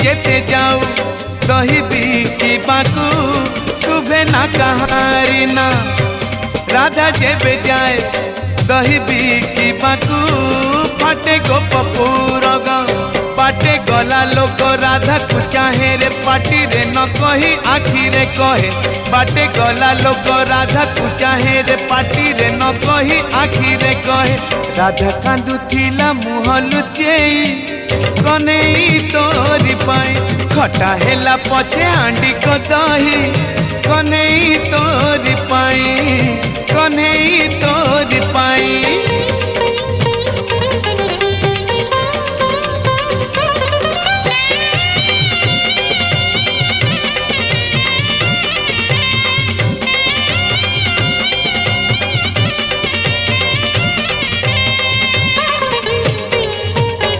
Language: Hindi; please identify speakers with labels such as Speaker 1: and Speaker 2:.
Speaker 1: जेते जाऊ दही बिकिबाकू शुभे ना कहारी ना। राधा जेबे जाए दही बिकिबाकू फाटे गोपपुर बाटे गला लोक राधा को चाहे रे पाटी रे न कही आखि रे कहे। बाटे गला लोक राधा को चाहे रे पाटी रे न कही आखि रे कहे। राधा कांदुथिला मुह लुचेई कनेई तोरी पाई खटा हेला पछे हांडी को दही कनेई तोरी पाई कनेई तोरी पाई।